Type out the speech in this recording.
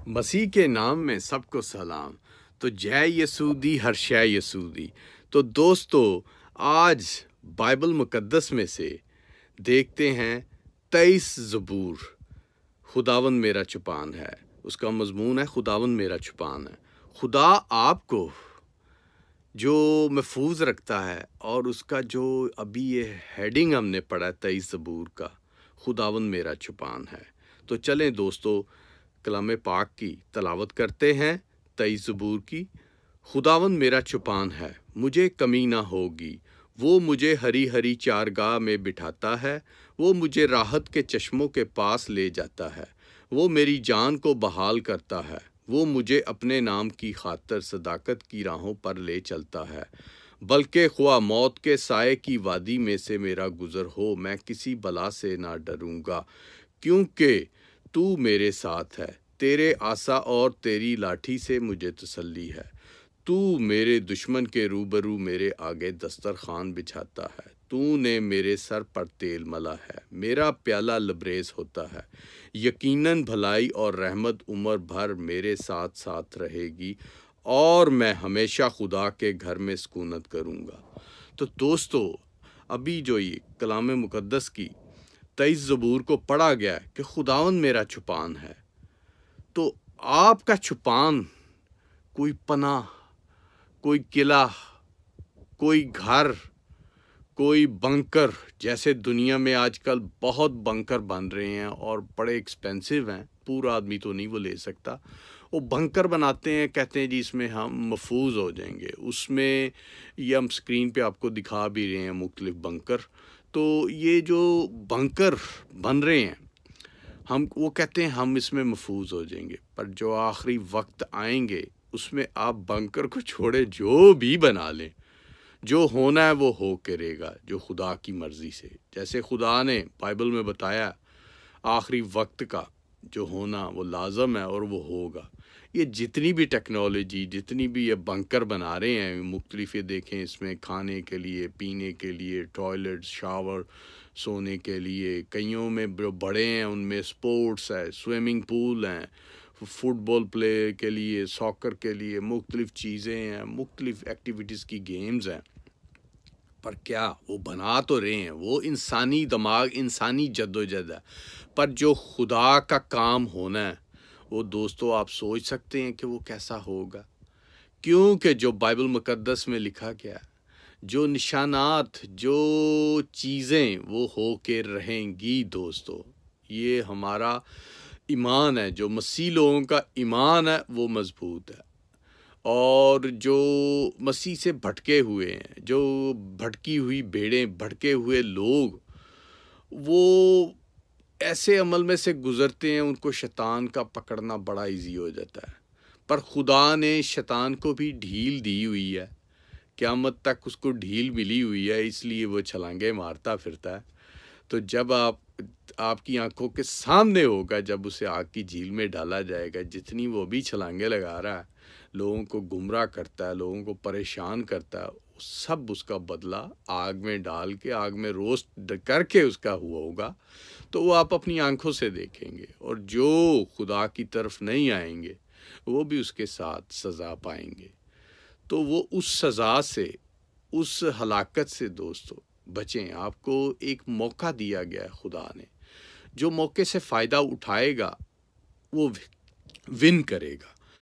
مسیح کے نام میں سب کو سلام۔ تو جے یسودی ہر شے یسودی۔ تو دوستو، آج بائبل مقدس میں سے دیکھتے ہیں 23 زبور، خداوند میرا چپان ہے۔ اس کا مضمون ہے خداوند میرا چپان ہے۔ خدا آپ کو جو محفوظ رکھتا ہے، اور اس کا جو ابھی یہ ہیڈنگ ہم نے پڑھا 23 زبور کا، خداوند میرا چپان ہے۔ تو چلیں دوستو، کلام پاک کی تلاوت کرتے ہیں 23 زبور کی۔ خداوند میرا چپان ہے، مجھے کمی نہ ہوگی، وہ مجھے ہری ہری چارگاہ میں بٹھاتا ہے، وہ مجھے راحت کے چشموں کے پاس لے جاتا ہے، وہ میری جان کو بحال کرتا ہے، وہ مجھے اپنے نام کی خاطر صداقت کی راہوں پر لے چلتا ہے۔ بلکہ خواہ موت کے سائے کی وادی میں سے میرا گزر ہو، میں کسی بلا سے نہ ڈروں گا، کیونکہ تو میرے ساتھ ہے، تیرے عصا اور تیری لاٹھی سے مجھے تسلی ہے۔ تو میرے دشمن کے روبرو میرے آگے دسترخوان بچھاتا ہے، تو نے میرے سر پر تیل ملا ہے، میرا پیالہ لبریز ہوتا ہے۔ یقیناً بھلائی اور رحمت عمر بھر میرے ساتھ ساتھ رہے گی، اور میں ہمیشہ خدا کے گھر میں سکونت کروں گا۔ تو دوستو، ابھی جو یہ کلام مقدس کی 23 زبور کو پڑھا گیا ہے کہ خداوند میرا چھپان ہے، تو آپ کا چھپان کوئی پناہ، کوئی قلعہ، کوئی گھر، کوئی بنکر، جیسے دنیا میں آج کل بہت بنکر بن رہے ہیں اور بڑے ایکسپینسو ہیں، پورا آدمی تو نہیں وہ لے سکتا۔ وہ بنکر بناتے ہیں، کہتے ہیں جی اس میں ہم محفوظ ہو جائیں گے۔ اس میں یہ ہم سکرین پہ آپ کو دکھا بھی رہے ہیں مختلف بنکر۔ تو یہ جو بنکر بن رہے ہیں، ہم وہ کہتے ہیں ہم اس میں محفوظ ہو جائیں گے، پر جو آخری وقت آئیں گے اس میں آپ بنکر کو چھوڑے جو بھی بنا لیں، جو ہونا ہے وہ ہو کرے گا، جو خدا کی مرضی سے، جیسے خدا نے بائبل میں بتایا آخری وقت کا جو ہونا وہ لازم ہے اور وہ ہوگا۔ یہ جتنی بھی ٹیکنالوجی، جتنی بھی یہ بنکر بنا رہے ہیں مختلف، یہ دیکھیں اس میں کھانے کے لیے، پینے کے لیے، ٹوائلٹ، شاور، سونے کے لیے، کئیوں میں جو بڑے ہیں ان میں سپورٹس ہے، سوئمنگ پول ہیں، فٹ بال پلے کے لیے، ساکر کے لیے مختلف چیزیں ہیں، مختلف ایکٹیویٹیز کی گیمز ہیں۔ پر کیا وہ بنا تو رہے ہیں، وہ انسانی دماغ، انسانی جدوجہد ہے، پر جو خدا کا کام ہونا ہے وہ دوستو آپ سوچ سکتے ہیں کہ وہ کیسا ہوگا، کیونکہ جو بائبل مقدس میں لکھا گیا ہے، جو نشانات، جو چیزیں وہ ہو کے رہیں گی دوستو۔ یہ ہمارا ایمان ہے، جو مسیح لوگوں کا ایمان ہے وہ مضبوط ہے، اور جو مسیح سے بھٹکے ہوئے ہیں، جو بھٹکی ہوئی بھیڑیں، بھٹکے ہوئے لوگ، وہ ایسے عمل میں سے گزرتے ہیں، ان کو شیطان کا پکڑنا بڑا ایزی ہو جاتا ہے۔ پر خدا نے شیطان کو بھی ڈھیل دی ہوئی ہے، قیامت تک اس کو ڈھیل ملی ہوئی ہے، اس لیے وہ چھلانگیں مارتا پھرتا ہے۔ تو جب آپ کی آنکھوں کے سامنے ہوگا، جب اسے آگ کی جھیل میں ڈالا جائے گا، جتنی وہ بھی چھلانگیں لگا رہا ہے، لوگوں کو گمراہ کرتا ہے، لوگوں کو پریشان کرتا ہے، سب اس کا بدلہ آگ میں ڈال کے، آگ میں روسٹ کر کے اس کا ہوا ہوگا۔ تو وہ آپ اپنی آنکھوں سے دیکھیں گے، اور جو خدا کی طرف نہیں آئیں گے وہ بھی اس کے ساتھ سزا پائیں گے۔ تو وہ اس سزا سے، اس ہلاکت سے دوستو بچیں۔ آپ کو ایک موقع دیا گیا ہے خدا نے، جو موقع سے فائدہ اٹھائے گا وہ ون کرے گا۔